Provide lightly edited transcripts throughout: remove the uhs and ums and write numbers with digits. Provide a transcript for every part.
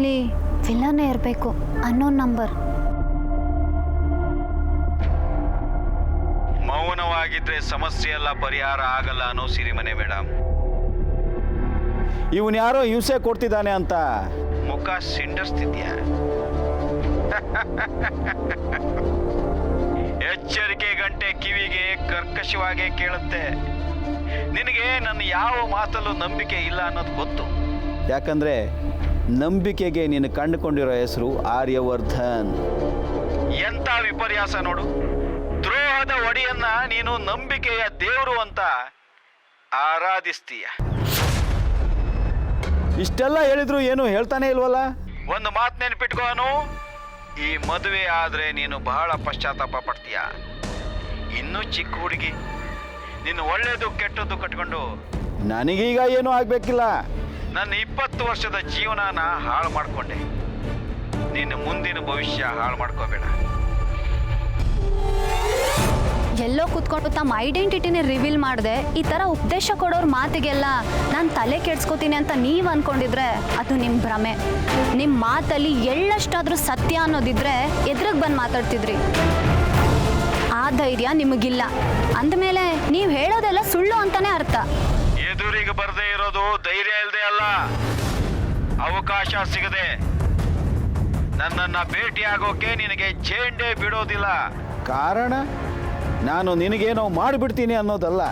Mostly ವಿಲನ್ನೇ ಇರಬೇಕು. Unknown number. ಮೌನವಾಗಿದ್ರೆ ಸಮಸ್ಯೆ ಎಲ್ಲ ಪರಿಹಾರ ಆಗಲ್ಲ ಅನ್ನೋ ಸಿರಿಮನೆ ಮೇಡಮ್. ಇವನು ಯಾರೋ ಹಿಂಸೆ ಕೊಡ್ತಿದ್ದಾನೆ ಅಂತ ಮುಖ ಸಿಂಡರ್ಸ್ತಿದ್ಯಾ? ಎಚ್ಚರಿಕೆ ಗಂಟೆ ಕಿವಿಗೆ ಕರ್ಕಶವಾಗಿ ಕೇಳುತ್ತೆ. ನಿನಗೆ ನನ್ನ ಯಾವ ಮಾತಲ್ಲೂ ನಂಬಿಕೆ ಇಲ್ಲ ಅನ್ನೋದು ಗೊತ್ತು. ಯಾಕಂದ್ರೆ ನಂಬಿಕೆಗೆ ನೀನು ಕಂಡುಕೊಂಡಿರೋ ಹೆಸರು ಆರ್ಯವರ್ಧನ್. ಎಂತ ವಿಪರ್ಯಾಸ ನೋಡು. ದ್ರೋಹದ ಒಡೆಯನ್ನ ನೀನು ನಂಬಿಕೆಯ ದೇವರು ಅಂತ ಆರಾಧಿಸ್ತೀಯ. ಇಷ್ಟೆಲ್ಲ ಹೇಳಿದ್ರು ಏನು ಹೇಳ್ತಾನೆ ಇಲ್ವಲ್ಲ? ಒಂದು ಮಾತು ನೆನ್ಪಿಟ್ಕೋನು, ಈ ಮದುವೆ ಆದ್ರೆ ನೀನು ಬಹಳ ಪಶ್ಚಾತ್ತಾಪ ಪಡ್ತೀಯ. ಇನ್ನೂ ಚಿಕ್ಕ ಹುಡುಗಿ, ನೀನು ಒಳ್ಳೇದು ಕೆಟ್ಟದ್ದು ಕಟ್ಕೊಂಡು ನನಗೀಗ ಏನೂ ಆಗ್ಬೇಕಿಲ್ಲ. ನನ್ನ 20 ವರ್ಷದ ಜೀವನನ ಹಾಳು ಮಾಡ್ಕೊಂಡೆ. ನಿನ್ನ ಮುಂದಿನ ಭವಿಷ್ಯ ಹಾಳು ಮಾಡ್ಕೋಬೇಡ. ಎಲ್ಲೋ ಕೂತ್ಕೊಂಡು ತಮ್ಮ ಐಡೆಂಟಿಟಿನೇ ರಿವೀಲ್ ಮಾಡಿದೆ ಈ ಥರ ಉಪದೇಶ ಕೊಡೋರ ಮಾತಿಗೆಲ್ಲ ನಾನು ತಲೆ ಕೆಡ್ಸ್ಕೊತೀನಿ ಅಂತ ನೀವು ಅಂದ್ಕೊಂಡಿದ್ರೆ ಅದು ನಿಮ್ಮ ಭ್ರಮೆ. ನಿಮ್ಮ ಮಾತಲ್ಲಿ ಎಳ್ಳಷ್ಟಾದರೂ ಸತ್ಯ ಅನ್ನೋದಿದ್ರೆ ಎದುರಿಗೆ ಬಂದು ಮಾತಾಡ್ತಿದ್ರಿ. ಆ ಧೈರ್ಯ ನಿಮಗಿಲ್ಲ. ಅಂದಮೇಲೆ ನೀವು ಹೇಳೋದೆಲ್ಲ ಸುಳ್ಳು ಅಂತಾನೆ ಅರ್ಥ. ಎದುರಿಗೆ ಬರದೇ ಇರೋದು ಧೈರ್ಯ ಇಲ್ಲದೆ ಅಲ್ಲ, ಅವಕಾಶ ಸಿಗದೆ. ನನ್ನನ್ನ ಭೇಟಿಯಾಗೋಕೆ ನಿನಗೆ ಚೇಂಡೆ ಬಿಡೋದಿಲ್ಲ. ಕಾರಣ ನಾನು ನಿನಗೇನೋ ಮಾಡಿಬಿಡ್ತೀನಿ ಅನ್ನೋದಲ್ಲ,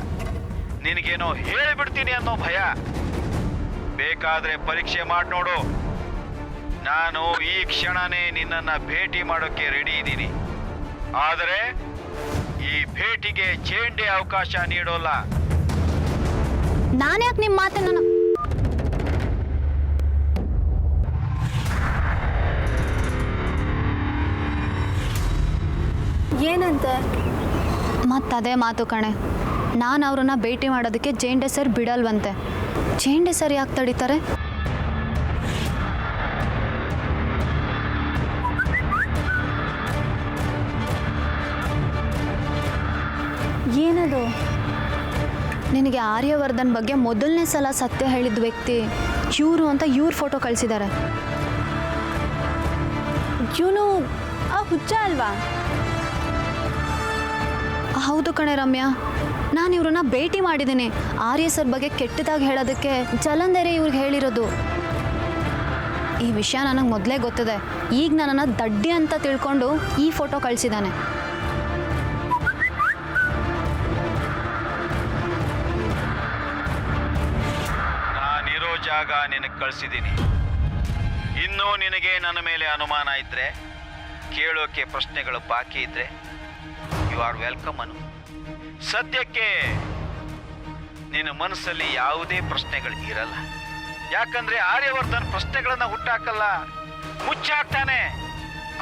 ನಿನಗೇನೋ ಹೇಳಿಬಿಡ್ತೀನಿ ಅನ್ನೋ ಭಯ. ಬೇಕಾದ್ರೆ ಪರೀಕ್ಷೆ ಮಾಡಿ ನೋಡು. ನಾನು ಈ ಕ್ಷಣನೇ ನಿನ್ನನ್ನ ಭೇಟಿ ಮಾಡೋಕೆ ರೆಡಿ ಇದ್ದೀನಿ. ಆದರೆ ಈ ಭೇಟಿಗೆ ಚೇಂಡೆ ಅವಕಾಶ ನೀಡೋಲ್ಲ. ನಾನ್ಯಾಕೆ ನಿಮ್ಮ ಮಾತನ್ನು ಏನಂತೆ? ಮತ್ತದೇ ಮಾತು ಕಣೆ. ನಾನು ಅವ್ರನ್ನ ಭೇಟಿ ಮಾಡೋದಕ್ಕೆ ಜೇಂಡೆ ಸರ್ ಬಿಡಲ್ವಂತೆ. ಜೇಂಡೆ ಸರ್ ಯಾಕೆ ತಡೀತಾರೆ? ಏನದು? ನಿನಗೆ ಆರ್ಯವರ್ಧನ್ ಬಗ್ಗೆ ಮೊದಲನೇ ಸಲ ಸತ್ಯ ಹೇಳಿದ ವ್ಯಕ್ತಿ ಇವರು ಅಂತ ಇವ್ರ ಫೋಟೋ ಕಳಿಸಿದ್ದಾರೆ. ಇವನು ಆ ಹುಚ್ಚ ಅಲ್ವಾ? ಹೌದು ಕಣೆ ರಮ್ಯಾ, ನಾನು ಇವ್ರನ್ನ ಭೇಟಿ ಮಾಡಿದ್ದೀನಿ. ಆರ್ಯ ಸರ್ ಬಗ್ಗೆ ಕೆಟ್ಟದಾಗಿ ಹೇಳೋದಕ್ಕೆ ಜಲಂಧರಿ ಇವ್ರಿಗೆ ಹೇಳಿರೋದು. ಈ ವಿಷಯ ನನಗೆ ಮೊದಲೇ ಗೊತ್ತಿದೆ. ಈಗ ನನ್ನನ್ನು ದಡ್ಡಿ ಅಂತ ತಿಳ್ಕೊಂಡು ಈ ಫೋಟೋ ಕಳಿಸಿದ್ದಾನೆ. ನಾನಿರೋ ಜಾಗ ನಿನಗೆ ಕಳಿಸಿದ್ದೀನಿ. ಇನ್ನೂ ನಿನಗೆ ನನ್ನ ಮೇಲೆ ಅನುಮಾನ ಇದ್ರೆ, ಕೇಳೋಕೆ ಪ್ರಶ್ನೆಗಳು ಬಾಕಿ ಇದ್ರೆ ಯು ಆರ್ ವೆಲ್ಕಮ್ ಅನು. ಸದ್ಯಕ್ಕೆ ನಿನ್ನ ಮನಸ್ಸಲ್ಲಿ ಯಾವುದೇ ಪ್ರಶ್ನೆಗಳು ಇರಲ್ಲ. ಯಾಕಂದ್ರೆ ಆರ್ಯವರ್ಧನ್ ಪ್ರಶ್ನೆಗಳನ್ನ ಹುಟ್ಟಾಕಲ್ಲ, ಮುಚ್ಚಾಕ್ತಾನೆ.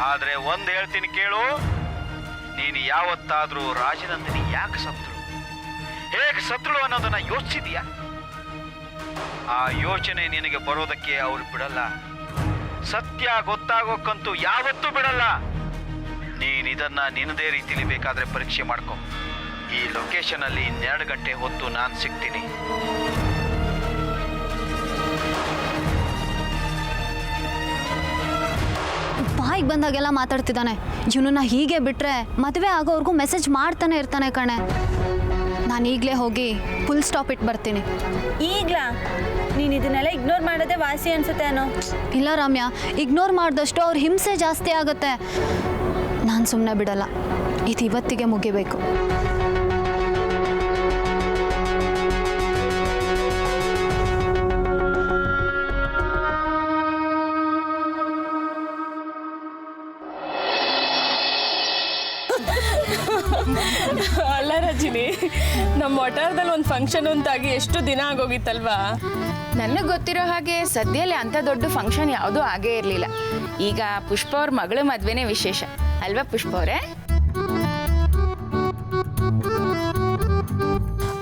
ಆದ್ರೆ ಒಂದ್ ಹೇಳ್ತೀನಿ ಕೇಳು, ನೀನು ಯಾವತ್ತಾದ್ರೂ ರಾಜನಂದಿನಿ ಯಾಕೆ ಸತ್ರು, ಹೇಗೆ ಸತ್ರು ಅನ್ನೋದನ್ನ ಯೋಚಿಸಿದೀಯಾ? ಆ ಯೋಚನೆ ನಿನಗೆ ಬರೋದಕ್ಕೆ ಅವ್ರು ಬಿಡಲ್ಲ. ಸತ್ಯ ಗೊತ್ತಾಗೋಕ್ಕಂತೂ ಯಾವತ್ತೂ ಬಿಡಲ್ಲ. ನೀನಿದನ್ನ ನಿನ್ನದೇ ರೀತಿಲಿ ಬೇಕಾದ್ರೆ ಪರೀಕ್ಷೆ ಮಾಡ್ಕೊ. ಈ ಲೊಕೇಶನ್ ಅಲ್ಲಿ 2 ಗಂಟೆ ಹೊತ್ತು ನಾನು ಸಿಗ್ತೀನಿ. ಬಾಯಿಗೆ ಬಂದಾಗೆಲ್ಲ ಮಾತಾಡ್ತಿದ್ದಾನೆ. ಇವನನ್ನ ಹೀಗೆ ಬಿಟ್ರೆ ಮದುವೆ ಆಗೋವರೆಗೂ ಮೆಸೇಜ್ ಮಾಡ್ತಾನೆ ಇರ್ತಾನೆ ಕಣೆ. ನಾನು ಈಗಲೇ ಹೋಗಿ ಫುಲ್ ಸ್ಟಾಪ್ ಇಟ್ಟು ಬರ್ತೀನಿ. ಈಗ್ಲಾ? ನೀನು ಇದನ್ನೆಲ್ಲ ಇಗ್ನೋರ್ ಮಾಡೋದೇ ವಾಸಿ ಅನ್ಸುತ್ತೆ ಅನ್ನೋ. ಇಲ್ಲ ರಮ್ಯಾ, ಇಗ್ನೋರ್ ಮಾಡಿದಷ್ಟು ಅವ್ರ ಹಿಂಸೆ ಜಾಸ್ತಿ ಆಗುತ್ತೆ. ನಾನು ಸುಮ್ಮನೆ ಬಿಡಲ್ಲ. ಇದು ಇವತ್ತಿಗೆ ಮುಗಿಬೇಕು. ಅಲ್ಲ ರಜಿನಿ, ನಮ್ಮ ವಟಾರದಲ್ಲಿ ಒಂದು ಫಂಕ್ಷನ್ ಅಂತಾಗಿ ಎಷ್ಟು ದಿನ ಆಗೋಗಿತ್ತಲ್ವಾ? ನನಗೆ ಗೊತ್ತಿರೋ ಹಾಗೆ ಸದ್ಯದಲ್ಲಿ ಅಂಥ ದೊಡ್ಡ ಫಂಕ್ಷನ್ ಯಾವುದೂ ಆಗೇ ಇರಲಿಲ್ಲ. ಈಗ ಪುಷ್ಪ ಅವ್ರ ಮಗಳ ಮದುವೆನೇ ವಿಶೇಷ ಅಲ್ವಾ ಪುಷ್ಪ ಅವರೇ?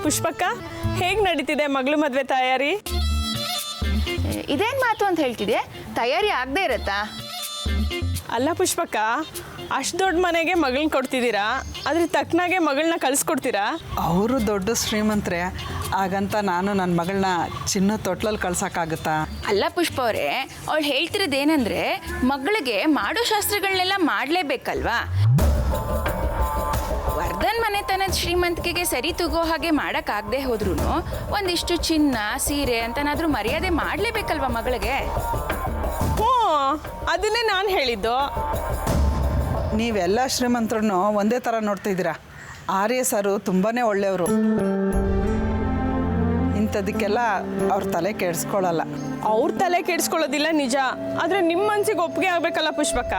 ಪುಷ್ಪಕ್ಕ, ಹೇಗೆ ನಡೀತಿದೆ ಮಗಳ ಮದುವೆ ತಯಾರಿ? ಇದೇನು ಮಾತು ಅಂತ ಹೇಳ್ತಿದೆ? ತಯಾರಿ ಆಗದೆ ಇರತ್ತಾ? ಅಲ್ಲ ಪುಷ್ಪಕ್ಕ, ಅಷ್ಟು ದೊಡ್ಡ ಮನೆಗೆ ಮಗಳನ್ನ ಕೊಡ್ತಿದ್ದೀರಾ, ಅದ್ರ ತಕ್ಕನಾಗೆ ಮಗಳನ್ನ ಕಳಿಸ್ಕೊಡ್ತೀರಾ? ಅವರು ದೊಡ್ಡ ಶ್ರೀಮಂತರೇ, ಹಾಗಂತ ನಾನು ನನ್ನ ಮಗಳನ್ನ ಚಿನ್ನ ತೊಟ್ಲಲ್ಲಿ ಕಳ್ಸೋಕ್ಕಾಗುತ್ತಾ? ಅಲ್ಲ ಪುಷ್ಪ ಅವರೇ, ಅವಳು ಹೇಳ್ತಿರೋದೇನೆಂದ್ರೆ ಮಗಳಿಗೆ ಮಾಡೋ ಶಾಸ್ತ್ರಗಳನ್ನೆಲ್ಲ ಮಾಡಲೇಬೇಕಲ್ವಾ. ವರ್ಧನ್ ಮನೆತನದ ಶ್ರೀಮಂತಿಕೆಗೆ ಸರಿ ತಗೋ ಹಾಗೆ ಮಾಡೋಕ್ಕಾಗದೆ ಹೋದ್ರೂ ಒಂದಿಷ್ಟು ಚಿನ್ನ ಸೀರೆ ಅಂತನಾದ್ರೂ ಮರ್ಯಾದೆ ಮಾಡಲೇಬೇಕಲ್ವಾ ಮಗಳಿಗೆ. ಹ್ಞೂ, ಅದನ್ನೇ ನಾನು ಹೇಳಿದ್ದು. ನೀವೆಲ್ಲ ಶ್ರೀಮಂತರನ್ನು ಒಂದೇ ಥರ ನೋಡ್ತಿದ್ದೀರಾ. ಆರ್ಯ ಸರು ತುಂಬಾ ಒಳ್ಳೆಯವರು. ಇಂಥದಕ್ಕೆಲ್ಲ ಅವ್ರ ತಲೆ ಕೆಡಿಸ್ಕೊಳ್ಳಲ್ಲ. ಅವ್ರ ತಲೆ ಕೆಡಿಸ್ಕೊಳ್ಳೋದಿಲ್ಲ ನಿಜ, ಆದರೆ ನಿಮ್ಮ ಮನ್ಸಿಗೆ ಒಪ್ಪಿಗೆ ಆಗ್ಬೇಕಲ್ಲ ಪುಷ್ಪಕ್ಕ.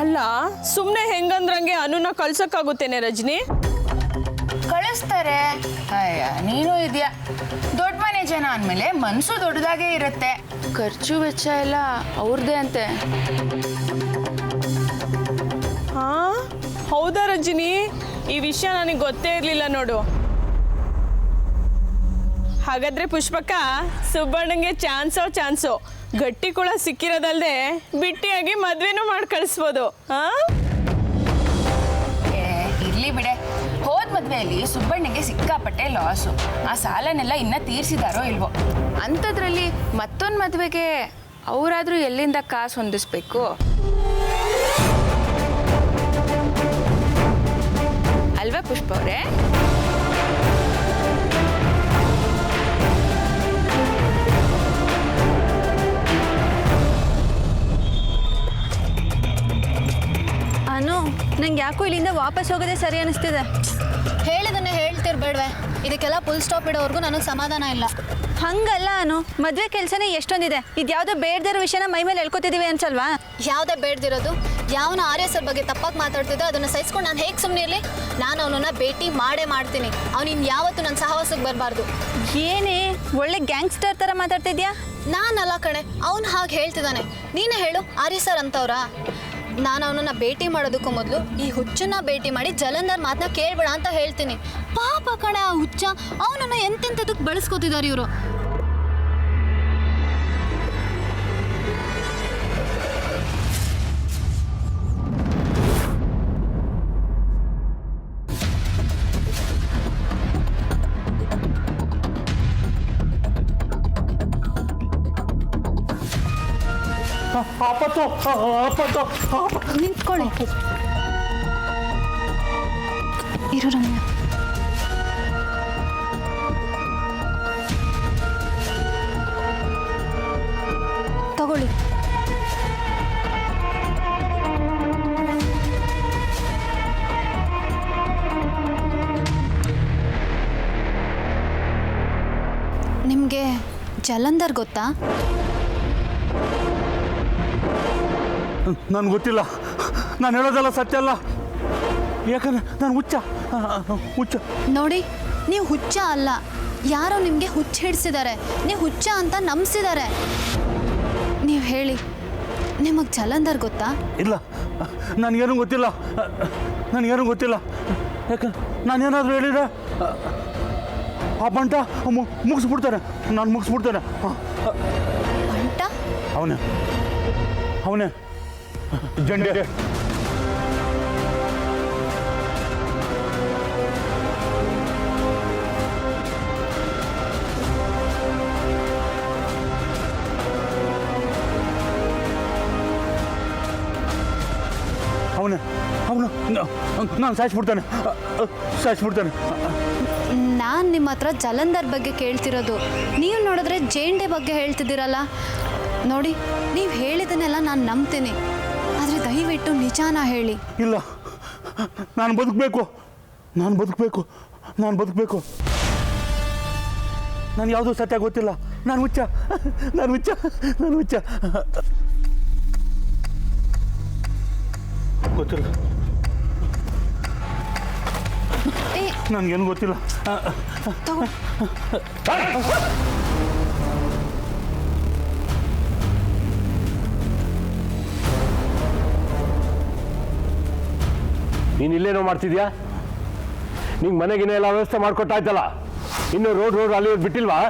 ಅಲ್ಲ, ಸುಮ್ಮನೆ ಹೆಂಗಂದ್ರಂಗೆ ಅನುನ ಕಳ್ಸೋಕ್ಕಾಗುತ್ತೇನೆ ರಜನಿ? ಕಳಿಸ್ತಾರೆ. ಅಯ್ಯ, ನೀನು ಇದೆಯಾ, ದೊಡ್ಡ ಮನೆ ಜನ ಅಂದಮೇಲೆ ಮನಸ್ಸು ದೊಡ್ಡದಾಗೇ ಇರುತ್ತೆ. ಖರ್ಚು ವೆಚ್ಚ ಎಲ್ಲ ಅವ್ರದ್ದೇ ಅಂತೆ. ಹಾ, ಹೌದಾ ರಜನಿ? ಈ ವಿಷಯ ನನಗೆ ಗೊತ್ತೇ ಇರಲಿಲ್ಲ ನೋಡು. ಹಾಗಾದ್ರೆ ಪುಷ್ಪಕ್ಕ, ಸುಬ್ಬಣ್ಣಂಗೆ ಚಾನ್ಸು ಗಟ್ಟಿ ಕೂಡ ಸಿಕ್ಕಿರೋದಲ್ದೆ ಬಿಟ್ಟಿಯಾಗಿ ಮದ್ವೆನೂ ಮಾಡಿ ಕಳಿಸ್ಬೋದು. ಇರ್ಲಿ ಬಿಡೆ, ಹೋದ ಮದ್ವೆಯಲ್ಲಿ ಸುಬ್ಬಣ್ಣಗೆ ಸಿಕ್ಕಾಪಟ್ಟೆ ಲಾಸು. ಆ ಸಾಲನೆಲ್ಲ ಇನ್ನ ತೀರ್ಸಿದಾರೋ ಇಲ್ವೋ. ಅಂಥದ್ರಲ್ಲಿ ಮತ್ತೊಂದು ಮದ್ವೆಗೆ ಅವರಾದ್ರೂ ಎಲ್ಲಿಂದ ಕಾಸು ಹೊಂದಿಸ್ಬೇಕು? ಅಲ್ವಾ ಪುಷ್ಪ ಅವರೇ? ಅನು, ನಂಗೆ ಯಾಕೋ ಇಲ್ಲಿಂದ ವಾಪಸ್ ಹೋಗೋದೇ ಸರಿ ಅನಿಸ್ತಿದೆ. ಹೇಳಿದನ್ನೇ ಹೇಳ್ತಿರ್ಬೇಡ್ವೆ. ಇದಕ್ಕೆಲ್ಲ ಫುಲ್ ಸ್ಟಾಪ್ ಇಡೋವರೆಗೂ ನನಗೆ ಸಮಾಧಾನ ಇಲ್ಲ. ಹಂಗಲ್ಲ ಅನು, ಮದುವೆ ಕೆಲಸನೇ ಎಷ್ಟೊಂದಿದೆ. ಇದ್ಯಾವುದೋ ಬೇಡದಿರೋ ವಿಷಯನ ಮೈ ಮೇಲೆ ಹೇಳ್ಕೊತಿದ್ದೀವಿ ಅನ್ಸಲ್ವಾ? ಯಾವುದೇ ಬೇಡ್ದಿರೋದು? ಯಾವನ ಆರ್ಯ ಸರ್ ಬಗ್ಗೆ ತಪ್ಪಾಗಿ ಮಾತಾಡ್ತಿದ್ದೆ, ಅದನ್ನು ಸಹಿಸ್ಕೊಂಡು ನಾನು ಹೇಗೆ ಸುಮ್ಮನೆ ಇರಲಿ? ನಾನು ಅವನನ್ನ ಭೇಟಿ ಮಾಡೇ ಮಾಡ್ತೀನಿ. ಅವ್ನು ಯಾವತ್ತೂ ನನ್ನ ಸಹವಾಸಕ್ಕೆ ಬರಬಾರ್ದು. ಏನೇ ಒಳ್ಳೆ ಗ್ಯಾಂಗ್ಸ್ಟರ್ ಥರ ಮಾತಾಡ್ತಿದ್ಯಾ? ನಾನಲ್ಲ ಕಣೆ, ಅವನು ಹಾಗೆ ಹೇಳ್ತಿದ್ದಾನೆ. ನೀನೇ ಹೇಳು, ಆರ್ಯ ಸರ್ ಅಂತವ್ರಾ? ನಾನು ಅವನನ್ನ ಭೇಟಿ ಮಾಡೋದಕ್ಕೂ ಮೊದಲು ಈ ಹುಚ್ಚನ್ನ ಭೇಟಿ ಮಾಡಿ ಜಲಂಧರ್ ಮಾತನ್ನ ಕೇಳ್ಬೇಡ ಅಂತ ಹೇಳ್ತೀನಿ. ಪಾಪ ಕಣೆ ಆ ಹುಚ್ಚ, ಅವನನ್ನ ಎಂತೆಂಥದಕ್ಕೆ ಬಳಸ್ಕೊತಿದ್ದಾರೆ ಇವರು. ನಿಂತ್ಕೊಳ್ಳಿ. ಇರು ರಮ್ಯಾ. ತಗೊಳ್ಳಿ. ನಿಮಗೆ ಜಲಂಧರ್ ಗೊತ್ತಾ? ನನಗೆ ಗೊತ್ತಿಲ್ಲ. ನಾನು ಹೇಳೋದಲ್ಲ ಸತ್ಯ ಅಲ್ಲ. ಯಾಕಂದ್ರೆ ನಾನು ಹುಚ್ಚ. ನೋಡಿ, ನೀವು ಹುಚ್ಚ ಅಲ್ಲ, ಯಾರೋ ನಿಮಗೆ ಹುಚ್ಚ ಹಿಡಿಸಿದ್ದಾರೆ. ನೀವು ಹುಚ್ಚ ಅಂತ ನಂಬಿಸಿದ್ದಾರೆ. ನೀವು ಹೇಳಿ, ನಿಮಗೆ ಜಲಂಧರ್ ಗೊತ್ತಾ? ಇಲ್ಲ, ನನಗೇನು ಗೊತ್ತಿಲ್ಲ. ಯಾಕಂದ್ರೆ ನಾನೇನಾದರೂ ಹೇಳಿದ್ರೆ ಆ ಬಂಟ ಮುಗಿಸ್ಬಿಡ್ತಾನೆ. ನಾನು ಮುಗಿಸ್ಬಿಡ್ತಾನೆ. ಬಂಟ? ಅವನೇ ಜಂಡೆ. ಅವನು ನಾನು ಸಾಯಿಸ್ಬಿಡ್ತಾನೆ. ನಾನು ನಿಮ್ಮ ಹತ್ರ ಜಲಂಧರ್ ಬಗ್ಗೆ ಕೇಳ್ತಿರೋದು. ನೀವು ನೋಡಿದ್ರೆ ಜೇಂಡೆ ಬಗ್ಗೆ ಹೇಳ್ತಿದ್ದೀರಲ್ಲ. ನೋಡಿ, ನೀವು ಹೇಳಿದನ್ನೆಲ್ಲ ನಾನು ನಂಬ್ತೀನಿ, ಆದರೆ ದಯವಿಟ್ಟು ನಿಜಾನ ಹೇಳಿ. ಇಲ್ಲ, ನಾನು ಬದುಕಬೇಕು. ನಾನು ಯಾವುದೂ ಸತ್ಯ ಗೊತ್ತಿಲ್ಲ. ನಾನು ಹುಚ್ಚ. ಗೊತ್ತಿಲ್ಲ. ನನಗೇನು ಗೊತ್ತಿಲ್ಲ. ನೀನು ಇಲ್ಲೇನೋ ಮಾಡ್ತಿದ್ಯಾ? ನಿಂಗೆ ಮನೆಗಿನ ಎಲ್ಲ ವ್ಯವಸ್ಥೆ ಮಾಡಿಕೊಟ್ಟಾಯ್ತಲ್ಲ, ಇನ್ನು ರೋಡ್ ಅಲ್ಲಿ ಬಿಟ್ಟಿಲ್ವಾ?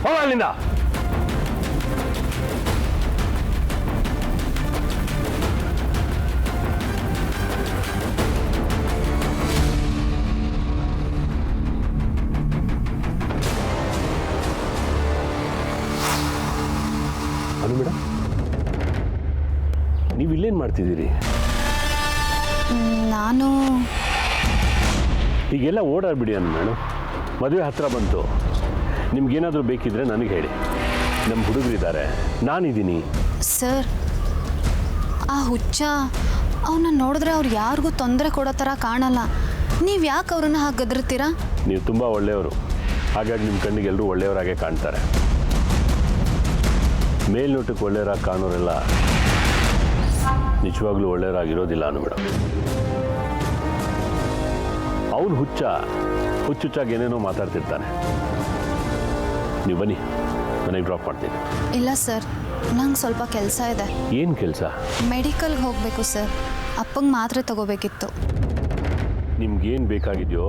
ಹೋಗ ಅಲ್ಲಿಂದ. ನೀವು ಇಲ್ಲೇನು ಮಾಡ್ತಿದ್ದೀರಿ? ನಾನು ಈಗೆಲ್ಲ ಓಡಾಡ್ಬಿಡಿ ಅನ್ನ ಮೇಡಮ್. ಮದುವೆ ಹತ್ತಿರ ಬಂತು. ನಿಮ್ಗೇನಾದರೂ ಬೇಕಿದ್ರೆ ನನಗೆ ಹೇಳಿ. ನಮ್ಮ ಹುಡುಗರಿದ್ದಾರೆ, ನಾನಿದ್ದೀನಿ. ಸರ್, ಆ ಹುಚ್ಚ ಅವನ್ನ ನೋಡಿದ್ರೆ ಅವ್ರು ಯಾರಿಗೂ ತೊಂದರೆ ಕೊಡೋ ಥರ ಕಾಣಲ್ಲ. ನೀವು ಯಾಕೆ ಅವ್ರನ್ನ ಹಾಗೆ ಗದರ್ತೀರಾ? ನೀವು ತುಂಬ ಒಳ್ಳೆಯವರು, ಹಾಗಾಗಿ ನಿಮ್ಮ ಕಣ್ಣಿಗೆ ಎಲ್ಲರೂ ಒಳ್ಳೆಯವರಾಗೆ ಕಾಣ್ತಾರೆ. ಮೇಲ್ನೋಟಕ್ಕೆ ಒಳ್ಳೆಯವರಾಗಿ ಕಾಣೋರೆಲ್ಲ ನಿಜವಾಗ್ಲೂ ಒಳ್ಳೆಯವರಾಗಿರೋದಿಲ್ಲ ಅನ್ನು ಮೇಡಮ್. ಅವನು ಹುಚ್ಚುಚ್ಚಾಗಿ ಏನೇನೋ ಮಾತಾಡ್ತಿರ್ತಾನೆ. ನೀವು ಬನ್ನಿ, ಮನೆಗೆ ಡ್ರಾಪ್ ಮಾಡ್ತೀನಿ. ಇಲ್ಲ ಸರ್, ನಂಗೆ ಸ್ವಲ್ಪ ಕೆಲಸ ಇದೆ. ಏನು ಕೆಲಸ? ಮೆಡಿಕಲ್ಗೆ ಹೋಗಬೇಕು ಸರ್. ಅಪ್ಪಂಗೆ ಮಾತ್ರೆ ತಗೋಬೇಕಿತ್ತು. ನಿಮ್ಗೇನು ಬೇಕಾಗಿದೆಯೋ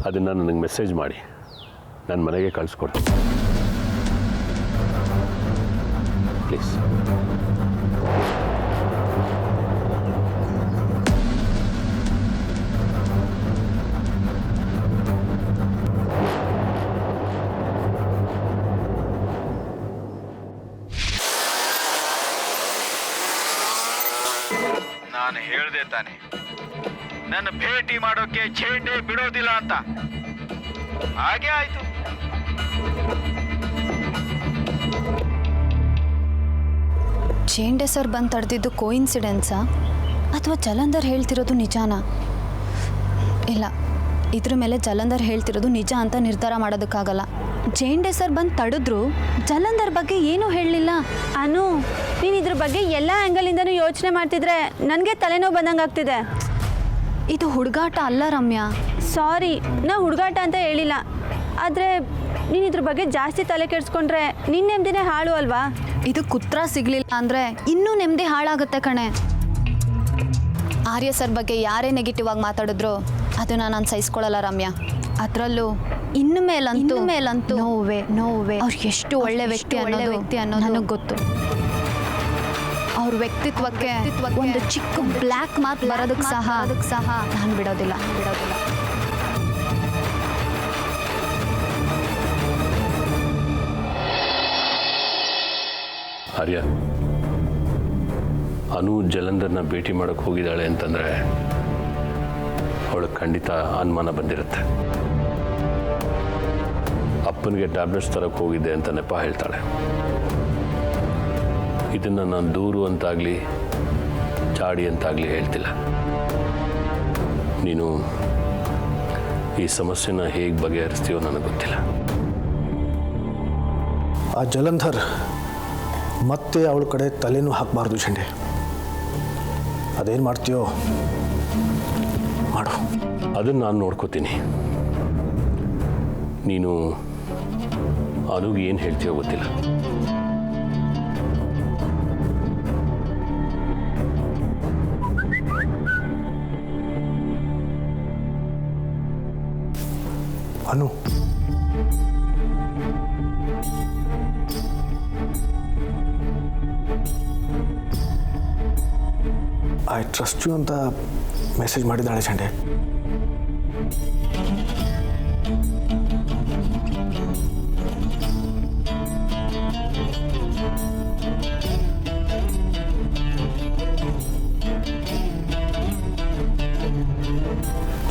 ಅದನ್ನು ನನಗೆ ಮೆಸೇಜ್ ಮಾಡಿ, ನನ್ನ ಮನೆಗೆ ಕಳಿಸ್ಕೊಡ್ತೀನಿ. ಪ್ಲೀಸ್. ನಾನು ಹೇಳ್ದೆ ತಾನೆ, ನನ್ನ ಭೇಟಿ ಮಾಡೋಕೆ ಚೇಂಡೆ ಬಿಡೋದಿಲ್ಲ ಅಂತ. ಹಾಗೆ ಆಯ್ತು. ಚೇಂಡೆ ಸರ್ ಬಂದು ತಡೆದಿದ್ದು ಕೋಇನ್ಸಿಡೆನ್ಸಾ ಅಥವಾ ಜಲಂಧರ್ ಹೇಳ್ತಿರೋದು ನಿಜಾನಾ? ಇಲ್ಲ, ಇದ್ರ ಮೇಲೆ ಜಲಂಧರ್ ಹೇಳ್ತಿರೋದು ನಿಜ ಅಂತ ನಿರ್ಧಾರ ಮಾಡೋದಕ್ಕಾಗಲ್ಲ. ಚೇಂಡೆ ಸರ್ ಬಂದು ತಡೆದ್ರು, ಜಲಂಧರ್ ಬಗ್ಗೆ ಏನೂ ಹೇಳಲಿಲ್ಲ. ಅನು, ನೀನು ಇದ್ರ ಬಗ್ಗೆ ಎಲ್ಲ ಆ್ಯಂಗಲಿಂದನೂ ಯೋಚನೆ ಮಾಡ್ತಿದ್ರೆ ನನಗೆ ತಲೆನೋವು ಬಂದಂಗೆ ಆಗ್ತಿದೆ. ಇದು ಹುಡುಗಾಟ ಅಲ್ಲ ರಮ್ಯಾ. ಸಾರಿ, ನಾ ಹುಡುಗಾಟ ಅಂತ ಹೇಳಿಲ್ಲ. ಆದರೆ ನೀನು ಇದ್ರ ಬಗ್ಗೆ ಜಾಸ್ತಿ ತಲೆ ಕೆಡಿಸ್ಕೊಂಡ್ರೆ ನಿನ್ನ ನೆಮ್ಮದಿನೇ ಹಾಳು ಅಲ್ವಾ? ಇದು ಕುತ್ರ ಸಿಗಲಿಲ್ಲ ಅಂದರೆ ಇನ್ನೂ ನೆಮ್ಮದಿ ಹಾಳಾಗುತ್ತೆ ಕಣೆ. ಆರ್ಯ ಸರ್ ಬಗ್ಗೆ ಯಾರೇ ನೆಗೆಟಿವ್ ಆಗಿ ಮಾತಾಡಿದ್ರು ಅದನ್ನು ನಾನು ಸಹಿಸ್ಕೊಳ್ಳಲ್ಲ ರಮ್ಯಾ. ಅದರಲ್ಲೂ ಇನ್ನು ಮೇಲಂತೂ ನೋವೇ ಅವ್ರು ಎಷ್ಟು ಒಳ್ಳೆ ವ್ಯಕ್ತಿ ಅನ್ನೋದು ನನಗೆ ಗೊತ್ತು. ಅವ್ರ ವ್ಯಕ್ತಿತ್ವಕ್ಕೆ ಒಂದು ಚಿಕ್ಕ ಬ್ಲ್ಯಾಕ್ ಮಾರ್ಕ್ ಬರೋದಕ್ಕೆ ಸಹ ನಾನು ಬಿಡೋದಿಲ್ಲ. ಆರ್ಯ, ಅನು ಜಲಂಧರ್ನ ಭೇಟಿ ಮಾಡೋಕ್ಕೆ ಹೋಗಿದ್ದಾಳೆ ಅಂತಂದರೆ ಅವಳಿಗೆ ಖಂಡಿತ ಅನುಮಾನ ಬಂದಿರುತ್ತೆ. ಅಪ್ಪನಿಗೆ ಟ್ಯಾಬ್ಲೆಟ್ಸ್ ತರಕ್ಕೆ ಹೋಗಿದ್ದೆ ಅಂತ ನೆಪ ಹೇಳ್ತಾಳೆ. ಇದನ್ನು ನಾನು ದೂರು ಅಂತಾಗಲಿ ಚಾಡಿ ಅಂತಾಗಲಿ ಹೇಳ್ತಿಲ್ಲ. ನೀನು ಈ ಸಮಸ್ಯೆನ ಹೇಗೆ ಬಗೆಹರಿಸ್ತೀಯೋ ನನಗೆ ಗೊತ್ತಿಲ್ಲ. ಆ ಜಲಂಧರ್ ಮತ್ತೆ ಅವಳ ಕಡೆ ತಲೆನೂ ಹಾಕಬಾರ್ದು ಚಂಡೆ. ಅದೇನು ಮಾಡ್ತೀಯೋ ಮಾಡು. ಅದನ್ನು ನಾನು ನೋಡ್ಕೋತೀನಿ. ನೀನು ಅನುಗೆ ಏನು ಹೇಳ್ತೀಯೋ ಗೊತ್ತಿಲ್ಲ. ಅನು, ಐ ಟ್ರಸ್ಟ್ ಯು ಅಂತ ಮೆಸೇಜ್ ಮಾಡಿದ್ದಾಳೆ ಚಂಡೆ.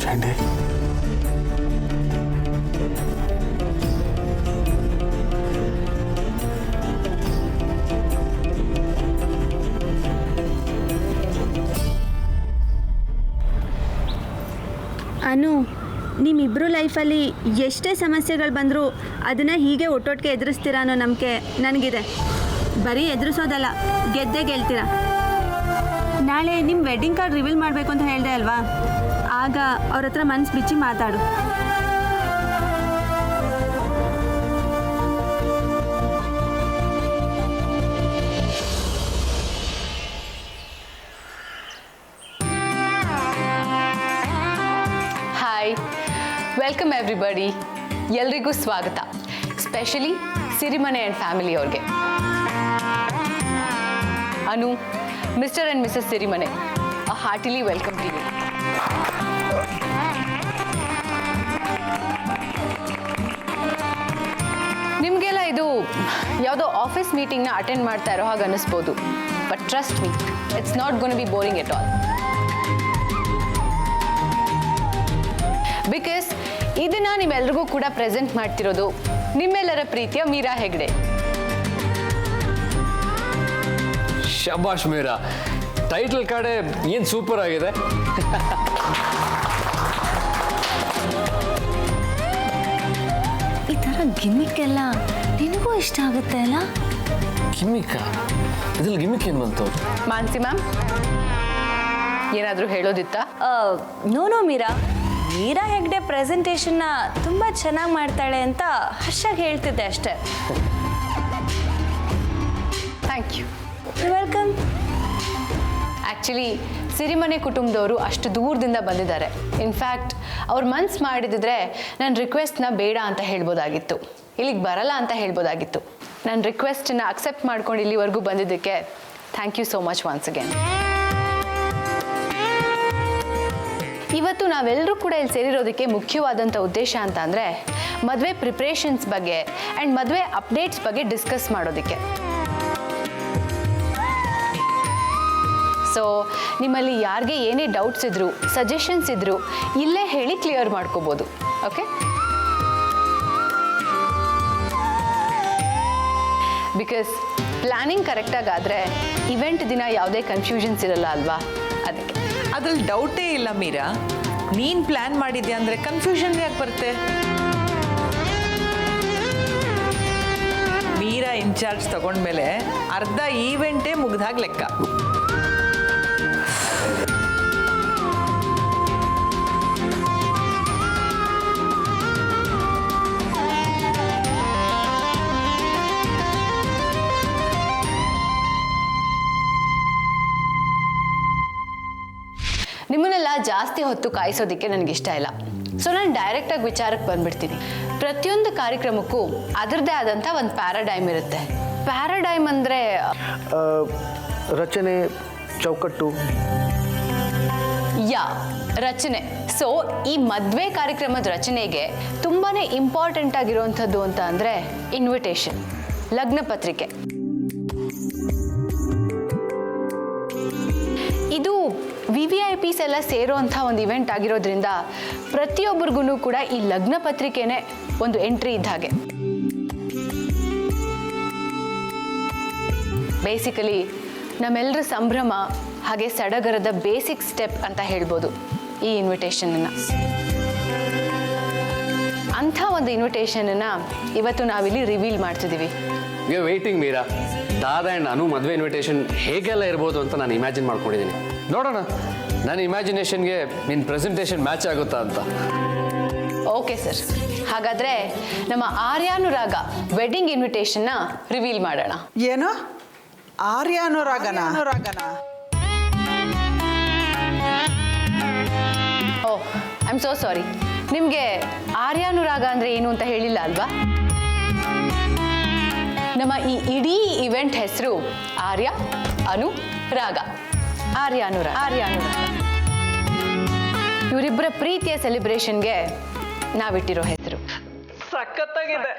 ಚಂಡೆ, ಅನು, ನಿಮ್ಮಿಬ್ಬರು ಲೈಫಲ್ಲಿ ಎಷ್ಟೇ ಸಮಸ್ಯೆಗಳು ಬಂದರೂ ಅದನ್ನು ಹೀಗೆ ಒಟ್ಟೊಟ್ಟಿಗೆ ಎದುರಿಸ್ತೀರಾ ಅನ್ನೋ ನಂಬಿಕೆ ನನಗಿದೆ. ಬರೀ ಎದುರಿಸೋದಲ್ಲ, ಗೆದ್ದೇ ಗೆಲ್ತೀರಾ. ನಾಳೆ ನಿಮ್ಮ ವೆಡ್ಡಿಂಗ್ ಕಾರ್ಡ್ ರಿವೀಲ್ ಮಾಡಬೇಕು ಅಂತ ಹೇಳಿದೆ ಅಲ್ವಾ? ಆಗ ಅವ್ರ ಹತ್ರ ಮನಸ್ಸು ಬಿಚ್ಚಿ ಮಾತಾಡು. Hi, welcome everybody. ಎಲ್ರಿಗೂ ಸ್ವಾಗತ. ಸ್ಪೆಷಲಿ ಸಿರಿಮನೆ ಆ್ಯಂಡ್ ಫ್ಯಾಮಿಲಿ ಅವ್ರಿಗೆ. Anu, Mr and Mrs Sirimane, a heartily welcome to you. ನಿಮಗೆಲ್ಲ ಇದು ಯಾವುದೋ ಆಫೀಸ್ ಮೀಟಿಂಗ್ನ ಅಟೆಂಡ್ ಮಾಡ್ತಾ ಇರೋ ಹಾಗೆ ಅನ್ನಿಸ್ಬೋದು. But trust me, it's not gonna be boring at all. Because ಇದನ್ನ ನಿಮ್ಮೆಲ್ರಿಗೂ ಕೂಡ ಪ್ರೆಸೆಂಟ್ ಮಾಡ್ತಿರೋದು ನಿಮ್ಮೆಲ್ಲರ ಪ್ರೀತಿಯ ಮೀರಾ ಹೆಗ್ಡೆ. ಶಬಾಷ್ ಮೀರಾ, ಟೈಟಲ್ ಕಾರ್ಡೆ ಏನು ಸೂಪರ್ ಆಗಿದೆ. ಈ ಥರ ಗಿಮಿಕ್ ಎಲ್ಲ ನಿನಗೂ ಇಷ್ಟ ಆಗುತ್ತೆ ಅಲ್ಲ? ಗಿಮಿಕ್ಕ? ಇದ್ರಲ್ಲಿ ಗಿಮಿಕ್ ಏನು ಬಂತು? ಮಾನ್ಸಿ ಮ್ಯಾಮ್, ಏನಾದರೂ ಹೇಳೋದಿತ್ತಾ? ನೋ ಮೀರಾ, ಮೀರಾ ಹೆಗ್ಡೆ ಪ್ರೆಸೆಂಟೇಷನ್ನ ತುಂಬ ಚೆನ್ನಾಗಿ ಮಾಡ್ತಾಳೆ ಅಂತ ಹರ್ಷಾಗಿ ಹೇಳ್ತಿದ್ದೆ ಅಷ್ಟೇ. Thank you. Welcome. Actually Sirimane ಕುಟುಂಬದವರು ಅಷ್ಟು ದೂರದಿಂದ ಬಂದಿದ್ದಾರೆ. ಇನ್ಫ್ಯಾಕ್ಟ್ ಅವ್ರ ಮನ್ಸು ಮಾಡಿದಿದ್ರೆ ನನ್ನ ರಿಕ್ವೆಸ್ಟ್ನ ಬೇಡ ಅಂತ ಹೇಳ್ಬೋದಾಗಿತ್ತು, ಇಲ್ಲಿಗೆ ಬರಲ್ಲ ಅಂತ ಹೇಳ್ಬೋದಾಗಿತ್ತು. ನನ್ನ ರಿಕ್ವೆಸ್ಟನ್ನ ಅಕ್ಸೆಪ್ಟ್ ಮಾಡ್ಕೊಂಡು ಇಲ್ಲಿವರೆಗೂ ಬಂದಿದ್ದಕ್ಕೆ thank you so much once again. ಇವತ್ತು ನಾವೆಲ್ಲರೂ ಕೂಡ ಇಲ್ಲಿ ಸೇರಿರೋದಕ್ಕೆ ಮುಖ್ಯವಾದಂಥ ಉದ್ದೇಶ ಅಂತ ಅಂದರೆ ಮದುವೆ ಪ್ರಿಪ್ರೇಷನ್ಸ್ ಬಗ್ಗೆ ಆ್ಯಂಡ್ ಮದುವೆ ಅಪ್ಡೇಟ್ಸ್ ಬಗ್ಗೆ ಡಿಸ್ಕಸ್ ಮಾಡೋದಕ್ಕೆ. ಸೊ ನಿಮ್ಮಲ್ಲಿ ಯಾರಿಗೆ ಏನೇ ಡೌಟ್ಸ್ ಇದ್ದರೂ ಸಜೆಷನ್ಸ್ ಇದ್ದರೂ ಇಲ್ಲೇ ಹೇಳಿ ಕ್ಲಿಯರ್ ಮಾಡ್ಕೋಬೋದು. ಓಕೆ, ಬಿಕಾಸ್ ಪ್ಲ್ಯಾನಿಂಗ್ ಕರೆಕ್ಟಾಗಾದರೆ ಇವೆಂಟ್ ದಿನ ಯಾವುದೇ ಕನ್ಫ್ಯೂಷನ್ಸ್ ಇರಲ್ಲ ಅಲ್ವಾ, ಅದಕ್ಕೆ. ಅದ್ರಲ್ಲಿ ಡೌಟೇ ಇಲ್ಲ ಮೀರಾ, ನೀನು ಪ್ಲ್ಯಾನ್ ಮಾಡಿದ್ಯಾ ಅಂದರೆ ಕನ್ಫ್ಯೂಷನ್ ಯಾಕೆ ಬರುತ್ತೆ? ಮೀರಾ ಇನ್ಚಾರ್ಜ್ ತಗೊಂಡ್ಮೇಲೆ ಅರ್ಧ ಈವೆಂಟೇ ಮುಗ್ದಾಗ ಲೆಕ್ಕ. ನಿಮ್ಮನ್ನೆಲ್ಲ ಜಾಸ್ತಿ ಹೊತ್ತು ಕಾಯಿಸೋದಕ್ಕೆ ನನಗಿಷ್ಟ ಇಲ್ಲ. ಸೊ ನಾನು ಡೈರೆಕ್ಟಾಗಿ ವಿಚಾರಕ್ಕೆ ಬಂದ್ಬಿಡ್ತೀನಿ. ಪ್ರತಿಯೊಂದು ಕಾರ್ಯಕ್ರಮಕ್ಕೂ ಅದರದ್ದೇ ಆದಂಥ ಒಂದು ಪ್ಯಾರಾಡೈಮ್ ಇರುತ್ತೆ. ಪ್ಯಾರಾಡೈಮ್ ಅಂದರೆ ರಚನೆ, ಚೌಕಟ್ಟು. ರಚನೆ. ಸೊ ಈ ಮದುವೆ ಕಾರ್ಯಕ್ರಮದ ರಚನೆಗೆ ತುಂಬಾ ಇಂಪಾರ್ಟೆಂಟ್ ಆಗಿರುವಂಥದ್ದು ಅಂತ ಅಂದರೆ ಇನ್ವಿಟೇಷನ್, ಲಗ್ನ ಪತ್ರಿಕೆ. ಇದು VVIPs ಎಲ್ಲ ಸೇರೋವಂಥ ಒಂದು ಇವೆಂಟ್ ಆಗಿರೋದ್ರಿಂದ ಪ್ರತಿಯೊಬ್ಬರಿಗೂ ಕೂಡ ಈ ಲಗ್ನ ಪತ್ರಿಕೆನೇ ಒಂದು ಎಂಟ್ರಿ ಇದ್ದ ಹಾಗೆ. ಬೇಸಿಕಲಿ ನಮ್ಮೆಲ್ಲರ ಸಂಭ್ರಮ ಹಾಗೆ ಸಡಗರದ ಬೇಸಿಕ್ ಸ್ಟೆಪ್ ಅಂತ ಹೇಳ್ಬೋದು ಈ ಇನ್ವಿಟೇಷನನ್ನು. ಅಂಥ ಒಂದು ಇನ್ವಿಟೇಷನನ್ನು ಇವತ್ತು ನಾವಿಲ್ಲಿ ರಿವೀಲ್ ಮಾಡ್ತಿದ್ದೀವಿ. We are waiting Meera. ದಾದಾ ಆ್ಯಂಡ್ ನಾನು ಮದುವೆ ಇನ್ವಿಟೇಷನ್ ಹೇಗೆಲ್ಲ ಇರ್ಬೋದು ಅಂತ ನಾನು ಇಮ್ಯಾಜಿನ್ ಮಾಡ್ಕೊಂಡಿದ್ದೀನಿ. ನೋಡೋಣ ನನ್ನ ಇಮ್ಯಾಜಿನೇಷನ್ಗೆ ನಿನ್ನ ಪ್ರೆಸೆಂಟೇಷನ್ ಮ್ಯಾಚ್ ಆಗುತ್ತಾ ಅಂತ. ಓಕೆ ಸರ್, ಹಾಗಾದರೆ ನಮ್ಮ ಆರ್ಯಾನುರಾಗ ವೆಡ್ಡಿಂಗ್ ಇನ್ವಿಟೇಷನ್ನ ರಿವೀಲ್ ಮಾಡೋಣ. ಏನು? ಆರ್ಯಾನುರಾಗನ? ಓಹ್, ಐ ಆಮ್ ಸೋ ಸಾರಿ. ನಿಮಗೆ ಆರ್ಯಾನುರಾಗ ಅಂದರೆ ಏನು ಅಂತ ಹೇಳಿಲ್ಲ ಅಲ್ವಾ? ನಮ್ಮ ಈ ಇಡೀ ಇವೆಂಟ್ ಹೆಸರು ಆರ್ಯ ಅನು ರಾಗ. ಆರ್ಯಾನುರಾಗ. ಇವರಿಬ್ಬರ ಪ್ರೀತಿಯ ಸೆಲೆಬ್ರೇಷನ್ಗೆ ನಾವಿಟ್ಟಿರೋ ಹೆಸರು. ಸಖತ್ತಾಗಿದೆ.